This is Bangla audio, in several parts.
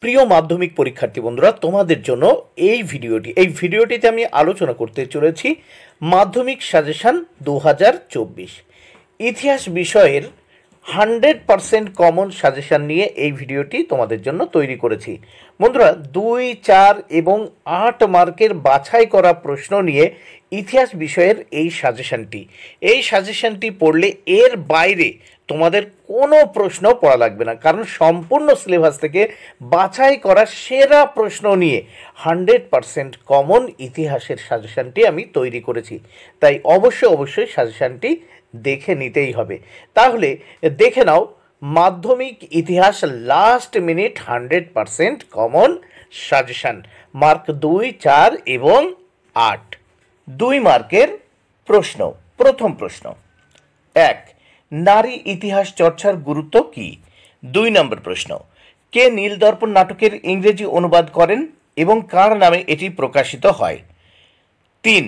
প্রিয় মাধ্যমিক পরীক্ষার্থী বন্ধুরা, তোমাদের জন্য এই ভিডিওটিতে আমি আলোচনা করতে চলেছি মাধ্যমিক সাজেশন 2024 ইতিহাস বিষয়ের 100% কমন সাজেশন নিয়ে এই ভিডিওটি তোমাদের জন্য তৈরি করেছি। বন্ধুরা, 2, 4 এবং 8 মার্কের বাছাই করা প্রশ্ন নিয়ে ইতিহাস বিষয়ের এই সাজেশনটি পড়লে এর বাইরে তোমাদের কোনো প্রশ্ন পড়া লাগবে না, কারণ সম্পূর্ণ সিলেবাস থেকে বাছাই করা সেরা প্রশ্ন নিয়ে 100% কমন ইতিহাসের সাজেশনটি আমি তৈরি করেছি। তাই অবশ্যই সাজেশনটি দেখে নিতেই হবে। তাহলে দেখে নাও মাধ্যমিক ইতিহাস last minute 100% common suggestion, mark 2, 4 এবং 8। 2 মার্কের প্রশ্ন। প্রথম প্রশ্ন, 1, নারী ইতিহাস চর্চার গুরুত্ব কি? 2 নম্বর প্রশ্ন, কে নীলদর্পণ নাটকের ইংরেজি অনুবাদ করেন এবং কার নামে এটি প্রকাশিত হয়? 3,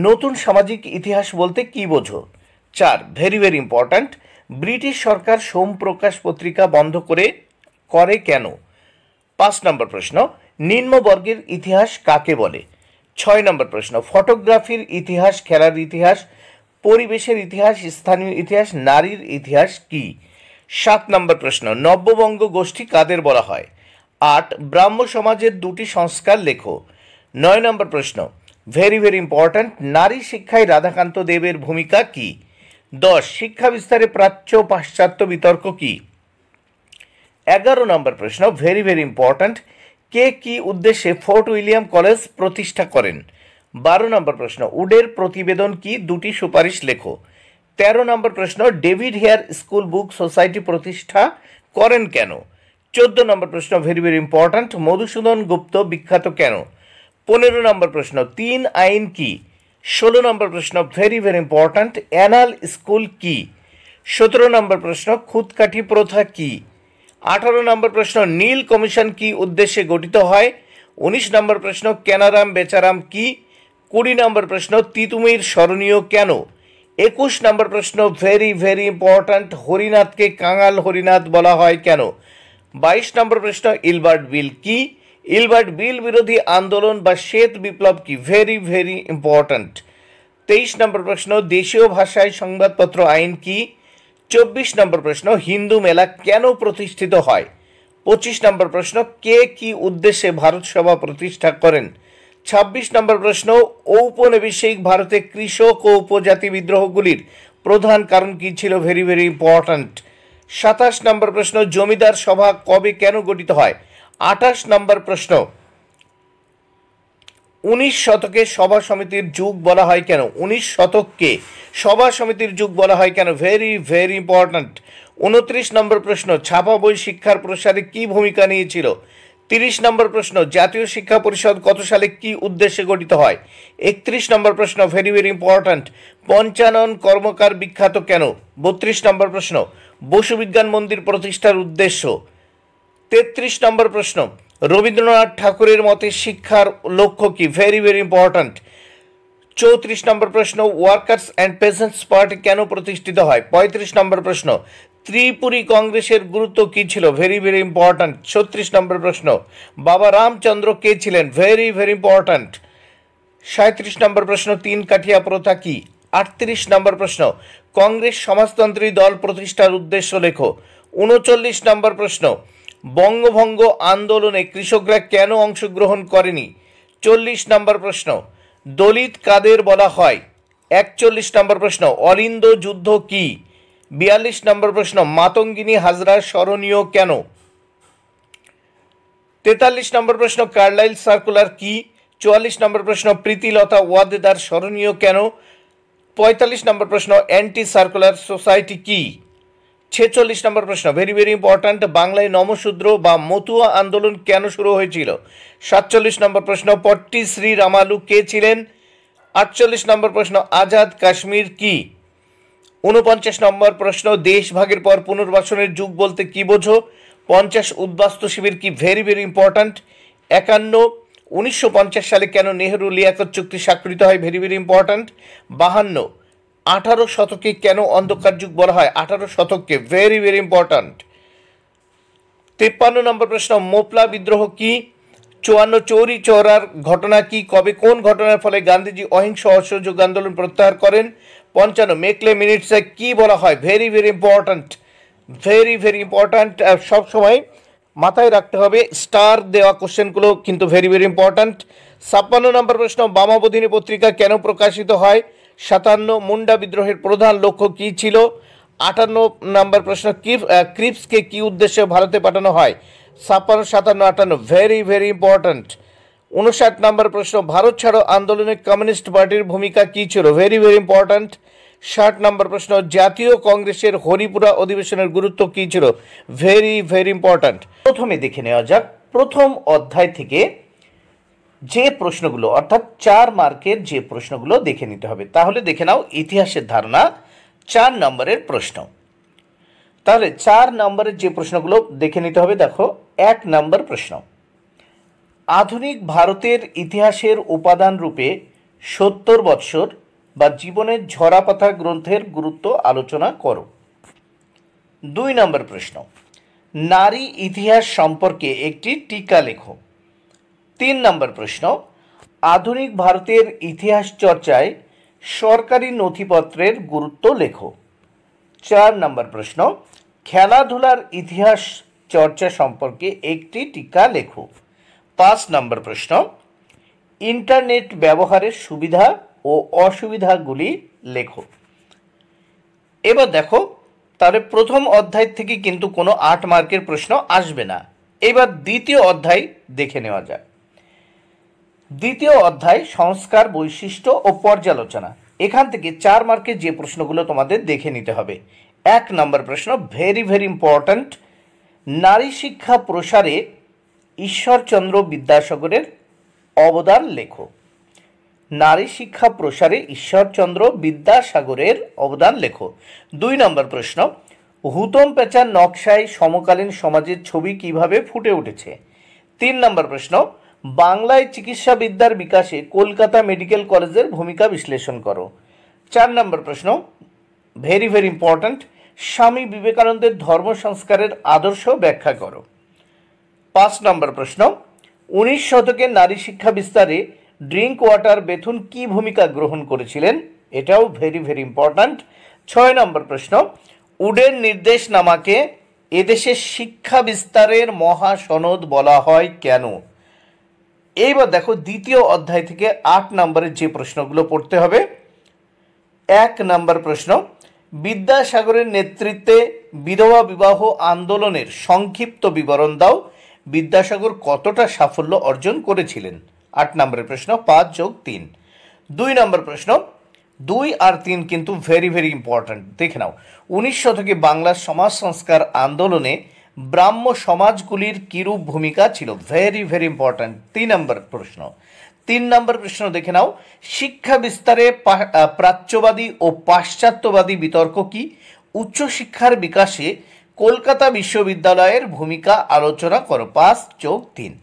নতুন সামাজিক ইতিহাস বলতে কি বোঝো? 4, ভেরি ইম্পর্ট্যান্ট, ব্রিটিশ সরকার সোমপ্রকাশ পত্রিকা বন্ধ করে কেন? 5 নম্বর প্রশ্ন, নিম্নবর্গের ইতিহাস কাকে বলে? 6 নম্বর প্রশ্ন, ফটোগ্রাফির ইতিহাস, খেলার ইতিহাস, পরিবেশের ইতিহাস, স্থানীয় ইতিহাস, নারীর ইতিহাস কি? 7 নম্বর প্রশ্ন, নব্যবঙ্গ গোষ্ঠী কাদের বলা হয়? 8, ব্রাহ্ম সমাজের 2টি সংস্কার লেখো। 9 নম্বর প্রশ্ন, ভেরি ইম্পর্ট্যান্ট, নারী শিক্ষায় রাধাকান্ত দেবের ভূমিকা কি? 10, শিক্ষা বিস্তারে প্রাচ্য পাশ্চাত্য বিতর্ক কি? 11 নম্বর প্রশ্ন, ভেরি ইম্পর্ট্যান্ট, কে কি উদ্দেশ্যে ফোর্ট উইলিয়াম কলেজ প্রতিষ্ঠা করেন? 12 নম্বর প্রশ্ন, উডের প্রতিবেদন কি? 2টি সুপারিশ লেখো। 13 নম্বর প্রশ্ন, David Hare school book society প্রতিষ্ঠা করেন কেন? 14 নম্বর প্রশ্ন, ভেরি ইম্পর্ট্যান্ট, মধুসূদন গুপ্ত বিখ্যাত কেন? 15 নম্বর প্রশ্ন, 3 আইন কি? 16 নম্বর প্রশ্ন, ভেরি ইম্পর্ট্যান্ট, অ্যানাল স্কুল কি? 17 নম্বর প্রশ্ন, খুদকাঠি প্রথা কি? 18 নম্বর প্রশ্ন, নীল কমিশন কি উদ্দেশ্যে গঠিত হয়? 19 নম্বর প্রশ্ন, কেনারাম বেচারাম কি? 20 নম্বর প্রশ্ন, তিতুমির স্মরণীয় কেন? 21 নম্বর প্রশ্ন, ভেরি ইম্পর্ট্যান্ট, হরিনাথকে কাঙাল হরিনাথ বলা হয় কেন? 22 নম্বর প্রশ্ন, ইলবার্ট বিল কি? ইলবার্ট বিল বিরোধী আন্দোলন বা শ্বেত বিপ্লব কি? Very important. 23 নম্বর প্রশ্ন, দেশীয় ভাষায় সংবাদপত্র আইন কি? 24 নম্বর প্রশ্ন, হিন্দু মেলা কেন প্রতিষ্ঠিত হয়? 25 নম্বর প্রশ্ন, কে কি উদ্দেশ্যে ভারত সভা প্রতিষ্ঠা করেন? 26 নম্বর প্রশ্ন, ঔপনিবেশিক ভারতে কৃষক ও উপজাতি বিদ্রোহগুলির প্রধান কারণ কি ছিল? Very important. 27 নম্বর প্রশ্ন, জমিদার সভা কবে কেন গঠিত হয়? 28 নম্বর প্রশ্ন, 19 শতকে সভা সমিতির যুগ বলা হয় কেন? 19 শতককে সভা সমিতির যুগ বলা হয় কেন? Very important. 29 নম্বর প্রশ্ন, ছাপা বই শিক্ষার প্রসারে কি ভূমিকা নিয়েছিল? 30 নম্বর প্রশ্ন, জাতীয় শিক্ষা পরিষদ কত সালে কি উদ্দেশ্যে গঠিত হয়? 31 নম্বর প্রশ্ন, ভেরি ইম্পর্ট্যান্ট, পঞ্চানন কর্মকার বিখ্যাত কেন? 32 নম্বর প্রশ্ন, বসু বিজ্ঞান মন্দির প্রতিষ্ঠার উদ্দেশ্য। 33 নম্বর প্রশ্ন, রবীন্দ্রনাথ ঠাকুরের মতে শিক্ষার লক্ষ্য কি? Very important. 34 নম্বর প্রশ্ন, ওয়ার্কার্স অ্যান্ড পেসেন্টস পার্টি কেন প্রতিষ্ঠিত হয়? 35 নম্বর প্রশ্ন, ত্রিপুরী কংগ্রেসের গুরুত্ব কি ছিল? Very important. 36 নম্বর প্রশ্ন, বাবা রামচন্দ্র কে ছিলেন? Very important. 37 নম্বর প্রশ্ন, 3 কাঠিয়া প্রথা কি? 38 নম্বর প্রশ্ন, কংগ্রেস সমাজতন্ত্রী দল প্রতিষ্ঠার উদ্দেশ্য লেখো। 39 নম্বর প্রশ্ন, বঙ্গভঙ্গ আন্দোলনে কৃষকরা কেন অংশগ্রহণ করেনি? 40 নম্বর প্রশ্ন, দলিত কাদের বলা হয়? 41 নম্বর প্রশ্ন, অলিন্দ যুদ্ধ কি? 42 নম্বর প্রশ্ন, মাতঙ্গিনী হাজরা স্মরণীয় কেন? 43 নম্বর প্রশ্ন, কার্লাইল সার্কুলার কি? 44 নম্বর প্রশ্ন, প্রীতিলতা ওয়াদেদার স্মরণীয় কেন? 45 নম্বর প্রশ্ন, অ্যান্টি সার্কুলার সোসাইটি কি? 46 নম্বর প্রশ্ন, ভেরি ইম্পর্ট্যান্ট, বাংলায় নমশূদ্র বা মতুয়া আন্দোলন কেন শুরু হয়েছিল? 47 নম্বর প্রশ্ন, পট্টি শ্রী রামালু কে ছিলেন? 48 নম্বর প্রশ্ন, আজাদ কাশ্মীর কি? 49 নম্বর প্রশ্ন, দেশভাগের পর পুনর্বাসনের যুগ বলতে কি বোঝো? 50, উদ্বাস্তু শিবির কি? Very important. 51, 1950 সালে কেন নেহেরু লিয়াকত চুক্তি স্বাক্ষরিত হয়? Very important. 52, 18 শতকে কেন অন্ধকার যুগ বলা হয়? 18 শতককে। Very important. 53 নম্বর প্রশ্ন, মোপলা বিদ্রোহ কি? 54, চৌরি চৌরার ঘটনা কি? কবে কোন ঘটনার ফলে গান্ধীজি অহিংস অসহযোগ আন্দোলন প্রত্যাহার করেন? 55, মেকলে মিনিটসে কি বলা হয়? Very very important, very very important. সবসময় মাথায় রাখতে হবে, স্টার দেওয়া কোশ্চেনগুলো কিন্তু ভেরি ভেরি ইম্পর্ট্যান্ট। 56 নম্বর প্রশ্ন, বামাবোধিনী পত্রিকা কেন প্রকাশিত হয়? 57, মুন্ডা বিদ্রোহের প্রধান লক্ষ্য কী ছিল? 58 নম্বর প্রশ্ন, ক্রিপসকে কি উদ্দেশ্যে ভারতে পাঠানো হয়? 56, 57, 58, ভেরি ভেরি ইম্পর্ট্যান্ট। 59 নম্বর প্রশ্ন, ভারত ছাড়ো আন্দোলনে কমিউনিস্ট পার্টির ভূমিকা কী ছিল? Very very important. 60 নম্বর প্রশ্ন, জাতীয় কংগ্রেসের হরিপুরা অধিবেশনের গুরুত্ব কী ছিল? Very very important. প্রথমে দেখে নেওয়া যাক প্রথম অধ্যায় থেকে যে প্রশ্নগুলো, অর্থাৎ 4 মার্কের যে প্রশ্নগুলো দেখে নিতে হবে। তাহলে দেখে নাও ইতিহাসের ধারণা 4 নম্বরের প্রশ্ন। তাহলে 4 নম্বরের যে প্রশ্নগুলো দেখে নিতে হবে, দেখো 1 নম্বর প্রশ্ন, আধুনিক ভারতের ইতিহাসের উপাদান রূপে 70 বৎসর বা জীবনের ঝরাপাতা গ্রন্থের গুরুত্ব আলোচনা করো। 2 নম্বর প্রশ্ন, নারী ইতিহাস সম্পর্কে একটি টীকা লেখো। 3 নম্বর প্রশ্ন, আধুনিক ভারতের ইতিহাস চর্চায় সরকারি নথিপত্রের গুরুত্ব লেখো। 4 নম্বর প্রশ্ন, খেলাধুলার ইতিহাস চর্চা সম্পর্কে একটি টীকা লেখো। 5 নম্বর প্রশ্ন, ইন্টারনেট ব্যবহারের সুবিধা ও অসুবিধাগুলি লেখো। এবার দেখো, তাহলে প্রথম অধ্যায় থেকে কিন্তু কোনো 8 মার্কের প্রশ্ন আসবে না। এবার দ্বিতীয় অধ্যায় দেখে নেওয়া যায়। দ্বিতীয় অধ্যায় সংস্কার, বৈশিষ্ট্য ও পর্যালোচনা। এখান থেকে 4 মার্কের যে প্রশ্নগুলো তোমাদের দেখে নিতে হবে। 1 নম্বর প্রশ্ন, ভেরি ভেরি ইম্পর্ট্যান্ট, নারী শিক্ষা প্রসারে ঈশ্বরচন্দ্র বিদ্যাসাগরের অবদান লেখো। নারী শিক্ষা প্রসারে ঈশ্বরচন্দ্র বিদ্যাসাগরের অবদান লেখো। 2 নম্বর প্রশ্ন, হুতম প্যাঁচার নকশায় সমকালীন সমাজের ছবি কিভাবে ফুটে উঠেছে। 3 নম্বর প্রশ্ন, বাংলায় চিকিৎসাবিদ্যার বিকাশে কলকাতা মেডিকেল কলেজের ভূমিকা বিশ্লেষণ করো। 4 নম্বর প্রশ্ন, ভেরি ভেরি ইম্পর্ট্যান্ট, স্বামী বিবেকানন্দের ধর্ম সংস্কারের আদর্শ ব্যাখ্যা করো। 5 নম্বর প্রশ্ন, 19 শতকে নারী শিক্ষা বিস্তারে ড্রিঙ্ক ওয়াটার বেথুন কি ভূমিকা গ্রহণ করেছিলেন? এটাও ভেরি ভেরি ইম্পর্ট্যান্ট। 6 নম্বর প্রশ্ন, উডের নির্দেশনামাকে এদেশের শিক্ষা বিস্তারের মহাসনদ বলা হয় কেন? এইবার দেখো দ্বিতীয় অধ্যায় থেকে 8 নম্বরের যে প্রশ্নগুলো পড়তে হবে। 1 নম্বর প্রশ্ন, বিদ্যাসাগরের নেতৃত্বে বিধবা বিবাহ আন্দোলনের সংক্ষিপ্ত বিবরণ দাও। বিদ্যাসাগর কতটা সাফল্য অর্জন করেছিলেন? 8 নম্বরের প্রশ্ন, 5 + 3। 2 নম্বর প্রশ্ন, 2 আর 3 কিন্তু ভেরি ভেরি ইম্পর্ট্যান্ট, দেখে নাও। 19 শতকে বাংলার সমাজ সংস্কার আন্দোলনে ব্রাহ্ম সমাজগুলির কিরূপ ভূমিকা ছিল? Very very important. 3 নম্বর প্রশ্ন। 3 নম্বর প্রশ্ন দেখে নাও, শিক্ষা বিস্তারে প্রাচ্যবাদী ও পাশ্চাত্যবাদী বিতর্ক কি? উচ্চশিক্ষার বিকাশে কলকাতা বিশ্ববিদ্যালয়ের ভূমিকা আলোচনা করো। 5 + 3।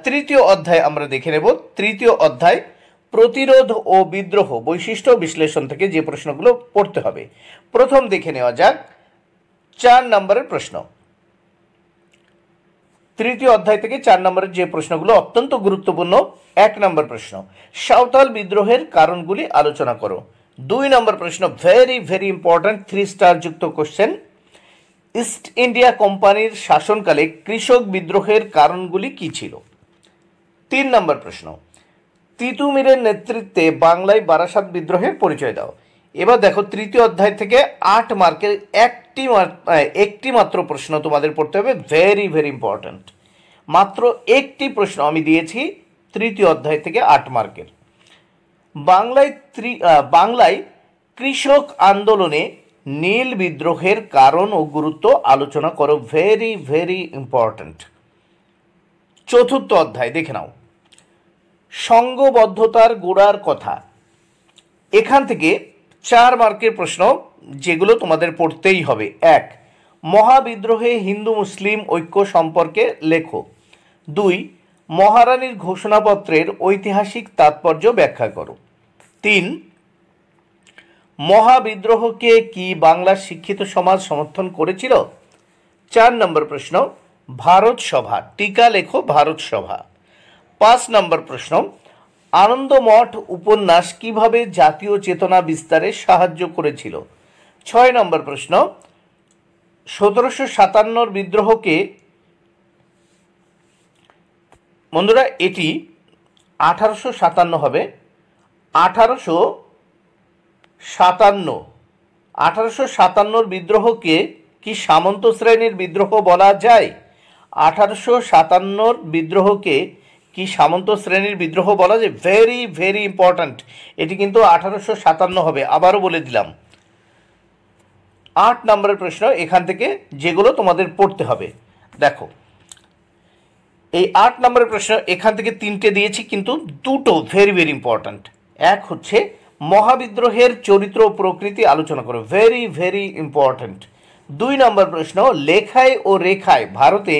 তৃতীয় অধ্যায় আমরা দেখে নেব। তৃতীয় অধ্যায় প্রতিরোধ ও বিদ্রোহ, বৈশিষ্ট্য বিশ্লেষণ থেকে যে প্রশ্নগুলো পড়তে হবে। প্রথম দেখে নেওয়া যাক 4 নম্বরের প্রশ্ন। তৃতীয় অধ্যায় থেকে 4 নম্বরের যে প্রশ্নগুলো অত্যন্ত গুরুত্বপূর্ণ। 1 নম্বর প্রশ্ন, সাঁওতাল বিদ্রোহের কারণগুলি আলোচনা করো। 2 নম্বর প্রশ্ন, ভেরি ভেরি ইম্পর্ট্যান্ট, 3 স্টার যুক্ত কোশ্চেন, ইস্ট ইন্ডিয়া কোম্পানির শাসনকালে কৃষক বিদ্রোহের কারণগুলি কি ছিল? 3 নম্বর প্রশ্ন, তিতুমিরের নেতৃত্বে বাংলায় বারাসাত বিদ্রোহের পরিচয় দাও। এবার দেখো তৃতীয় অধ্যায় থেকে 8 মার্কের একটি মাত্র প্রশ্ন তোমাদের পড়তে হবে। ভেরি ভেরি ইম্পর্ট্যান্ট, মাত্র একটি প্রশ্ন আমি দিয়েছি তৃতীয় অধ্যায় থেকে 8 মার্কের। বাংলায় কৃষক আন্দোলনে নীল বিদ্রোহের কারণ ও গুরুত্ব আলোচনা করো। Very very important. চতুর্থ অধ্যায় দেখে নাও, সংঘবদ্ধতার গোড়ার কথা। এখান থেকে 4 মার্কের প্রশ্ন যেগুলো তোমাদের পড়তেই হবে। 1, মহাবিদ্রোহে হিন্দু মুসলিম ঐক্য সম্পর্কে লেখো। 2, মহারানীর ঘোষণাপত্রের ঐতিহাসিক তাৎপর্য ব্যাখ্যা করো। 3, মহাবিদ্রোহকে কি বাংলার শিক্ষিত সমাজ সমর্থন করেছিল? 4 নম্বর প্রশ্ন, ভারত সভা, টিকা লেখো ভারত সভা। 5 নম্বর প্রশ্ন, আনন্দমঠ উপন্যাস কিভাবে জাতীয় চেতনা বিস্তারে সাহায্য করেছিল। 6 নম্বর প্রশ্ন, 1757 বিদ্রোহকে, বন্ধুরা এটি 1857 হবে, 1857 বিদ্রোহকে কি সামন্ত শ্রেণীর বিদ্রোহ বলা যায়? 1857 বিদ্রোহকে কি সামন্ত শ্রেণীর বিদ্রোহ বলা যায়? ভেরি ভেরি ইম্পর্ট্যান্ট, এটি কিন্তু 1857 হবে, আবারও বলে দিলাম। 8 নম্বরের প্রশ্ন, এখান থেকে যেগুলো তোমাদের পড়তে হবে, দেখো এই 8 নম্বরের প্রশ্ন এখান থেকে 3টে দিয়েছি, কিন্তু দুটো ভেরি ভেরি ইম্পর্ট্যান্ট। এক হচ্ছে মহাবিদ্রোহের চরিত্র ও প্রকৃতি আলোচনা করো, ভেরি ভেরি ইম্পর্ট্যান্ট। 2 নম্বর প্রশ্ন, লেখায় ও রেখায় ভারতে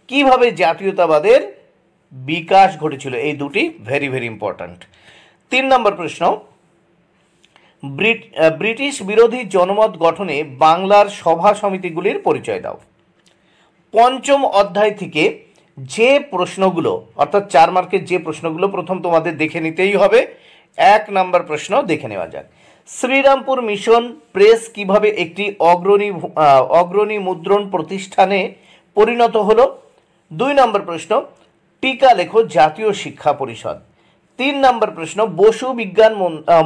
কিভাবে জাতীয়তাবাদের বিকাশ ঘটেছিল, এই দুটি ভেরি ভেরি ইম্পর্ট্যান্ট। 3 নম্বর প্রশ্ন, ব্রিটিশ বিরোধী জনমত গঠনে বাংলার সভা সমিতিগুলির পরিচয় দাও। 5ম অধ্যায় থেকে যে প্রশ্নগুলো, অর্থাৎ 4 মার্কের যে প্রশ্নগুলো প্রথম তোমাদের দেখে নিতেই হবে। 1 নম্বর প্রশ্ন দেখে নেওয়া যাক, শ্রীরামপুর মিশন প্রেস কিভাবে একটি অগ্রণী মুদ্রণ প্রতিষ্ঠানে পরিণত হলো। 2 নম্বর প্রশ্ন, টিকা লেখো জাতীয় শিক্ষা পরিষদ। 3 নম্বর প্রশ্ন, বসু বিজ্ঞান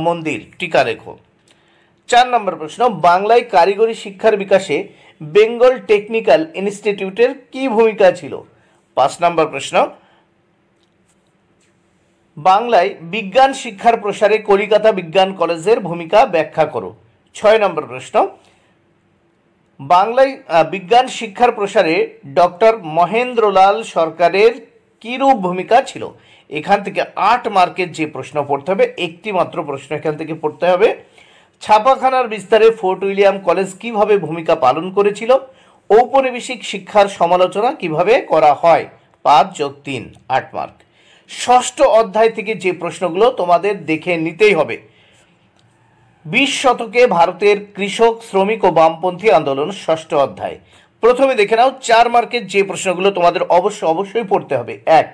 মন্দির, টিকা লেখো। 4 নম্বর প্রশ্ন, বাংলায় কারিগরি শিক্ষার বিকাশে বেঙ্গল টেকনিক্যাল ইনস্টিটিউটের কি ভূমিকা ছিল। 5 নম্বর প্রশ্ন, বাংলায় বিজ্ঞান শিক্ষার প্রসারে কলিকাতা বিজ্ঞান কলেজের ভূমিকা ব্যাখ্যা করো। 6 নম্বর প্রশ্ন, বাংলায় বিজ্ঞান শিক্ষার প্রসারে ডক্টর মহেন্দ্রলাল সরকারের কিরূপ ভূমিকা ছিল। এখান থেকে 8 মার্কের যে প্রশ্ন পড়তে হবে, একটি মাত্র প্রশ্ন এখান থেকে পড়তে হবে। ছাপাখানার বিস্তারে ফোর্ট উইলিয়াম কলেজ কিভাবে ভূমিকা পালন করেছিল। ঔপনিবেশিক শিক্ষার সমালোচনা কিভাবে করা হয়। 5+3 8 মার্ক। 6ষ্ঠ অধ্যায় থেকে যে প্রশ্নগুলো তোমাদের দেখে নিতেই হবে, 20 শতকে ভারতের কৃষক, শ্রমিক ও বামপন্থী আন্দোলন, 6ষ্ঠ অধ্যায়। প্রথমে দেখে নাও 4 মার্কের যে প্রশ্নগুলো তোমাদের অবশ্যই পড়তে হবে। 1,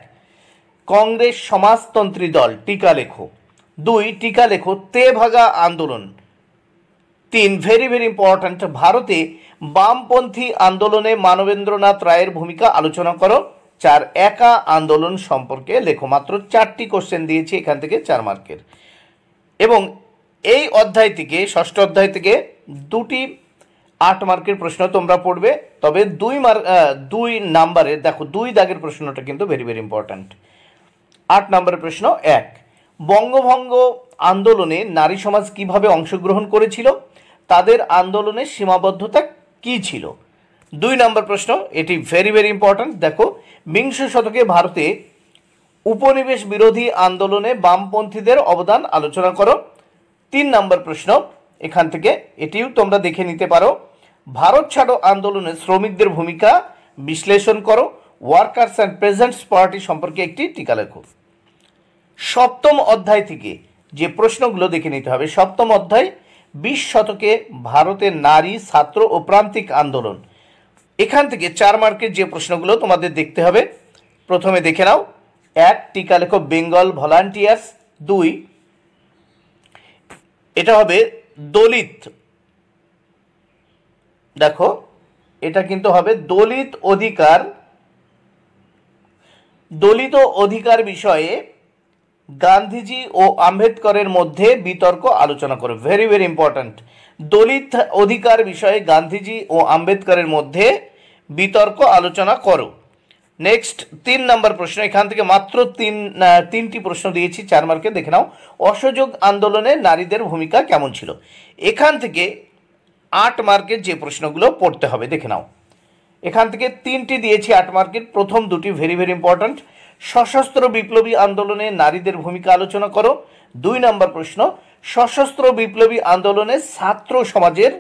কংগ্রেস সমাজতন্ত্রী দল, টিকা লেখো। 2, টিকা লেখো তেভাগা আন্দোলন। 3, ভেরি ভেরি ইম্পর্ট্যান্ট, ভারতে বামপন্থী আন্দোলনে মানবেন্দ্রনাথ রায়ের ভূমিকা আলোচনা করো। 4, একা আন্দোলন সম্পর্কে লেখো। মাত্র 4টি কোশ্চেন দিয়েছি এখান থেকে 4 মার্কের। এবং এই অধ্যায় থেকে, 6ষ্ঠ অধ্যায় থেকে 2টি 8 মার্কের প্রশ্ন তোমরা পড়বে। তবে 2 নাম্বারের, দেখো 2 দাগের প্রশ্নটা কিন্তু ভেরি ভেরি ইম্পর্ট্যান্ট। 8 নম্বরের প্রশ্ন, 1, বঙ্গভঙ্গ আন্দোলনে নারী সমাজ কিভাবে অংশগ্রহণ করেছিল, তাদের আন্দোলনের সীমাবদ্ধতা কি ছিল। 2 নম্বর প্রশ্ন, এটি ভেরি ভেরি ইম্পর্ট্যান্ট, দেখো বিংশ শতকে ভারতে উপনিবেশ বিরোধী আন্দোলনে বামপন্থীদের অবদান আলোচনা করো। 3 নম্বর প্রশ্ন এখান থেকে, এটিও তোমরা দেখে নিতে পারো, ভারত ছাড়ো আন্দোলনে শ্রমিকদের ভূমিকা বিশ্লেষণ করো। ওয়ার্কার্স অ্যান্ড পেজেন্টস পার্টি সম্পর্কে একটি টিকা লেখো। 7ম অধ্যায় থেকে যে প্রশ্নগুলো দেখে নিতে হবে, 7ম অধ্যায় 20 শতকে ভারতের নারী, ছাত্র ও প্রান্তিক আন্দোলন। এখান থেকে 4 মার্কের যে প্রশ্নগুলো তোমাদের দেখতে হবে, প্রথমে দেখে নাও। 1, টিকা লেখো বেঙ্গল ভলান্টিয়ার্স। 2, এটা হবে দলিত, দেখো এটা কিন্তু হবে দলিত অধিকার বিষয়ে গান্ধীজি ও আম্বেদকরের মধ্যে বিতর্ক আলোচনা করো। ভেরি ভেরি ইম্পর্ট্যান্ট, দলিত অধিকার বিষয়ে গান্ধীজি ও আম্বেদকরের মধ্যে বিতর্ক আলোচনা করো। নেক্সট 3 নম্বর প্রশ্ন, এখান থেকে মাত্র 3টি প্রশ্ন দিয়েছি 4 মার্কে, দেখে নাও। অসহযোগ আন্দোলনে নারীদের ভূমিকা কেমন ছিল। এখান থেকে 8 মার্কের যে প্রশ্নগুলো পড়তে হবে দেখে নাও। এখান থেকে 3টি দিয়েছি 8 মার্কের, প্রথম 2টি ভেরি ভেরি ইম্পর্ট্যান্ট। সশস্ত্র বিপ্লবী আন্দোলনে নারীদের ভূমিকা আলোচনা করো। 2 নম্বর প্রশ্ন, সশস্ত্র বিপ্লবী আন্দোলনে ছাত্র সমাজের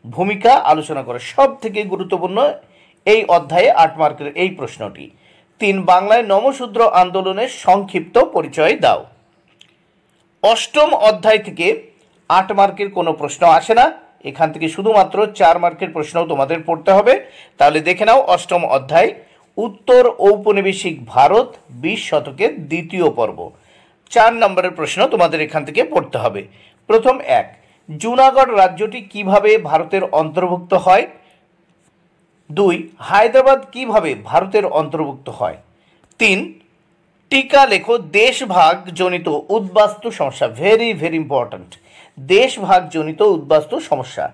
ভূমিকা আলোচনা করো। সব থেকে গুরুত্বপূর্ণ এই অধ্যায়ে 8 মার্কের এই প্রশ্নটি। 3, বাংলায় নমশূদ্র আন্দোলনের সংক্ষিপ্ত পরিচয় দাও। 8ম অধ্যায় থেকে 8 মার্কের কোনো প্রশ্ন আসে না, এখান থেকে শুধুমাত্র 4 মার্কের প্রশ্ন তোমাদের পড়তে হবে। তাহলে দেখে নাও অষ্টম অধ্যায় উত্তর ঔপনিবেশিক ভারত 20 শতকের দ্বিতীয় পর্ব। 4 নম্বরের প্রশ্ন তোমাদের এখান থেকে পড়তে হবে। প্রথম 1, জুনাগড় রাজ্যটি কিভাবে ভারতের অন্তর্ভুক্ত হয়? 2, হায়দ্রাবাদ কিভাবে ভারতের অন্তর্ভুক্ত হয়? 3, টিকা লেখো দেশভাগ জনিত উদ্বাস্তু সমস্যা, ভেরি ভেরি ইম্পর্ট্যান্ট, দেশভাগ জনিত উদ্বাস্তু সমস্যা।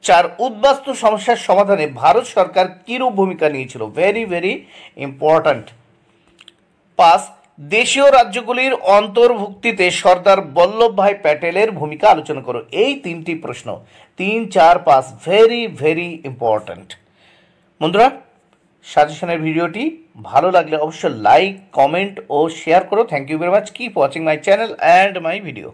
4, উদ্বাস্তু সমস্যার সমাধানে ভারত সরকার কিরূপ ভূমিকা নিয়েছিল, ভেরি ভেরি ইম্পর্ট্যান্ট। 5, দেশীয় রাজ্যগুলির অন্তর্ভুক্তিতে সর্দার বল্লভভাই প্যাটেলের ভূমিকা আলোচনা করো। এই 3টি প্রশ্ন 3, 4, 5 ভেরি ভেরি ইম্পর্ট্যান্ট। বন্ধুরা, সাজেশনের ভিডিওটি ভালো লাগলে অবশ্যই লাইক, কমেন্ট ও শেয়ার করো। Thank you very much. Keep watching my channel and my video.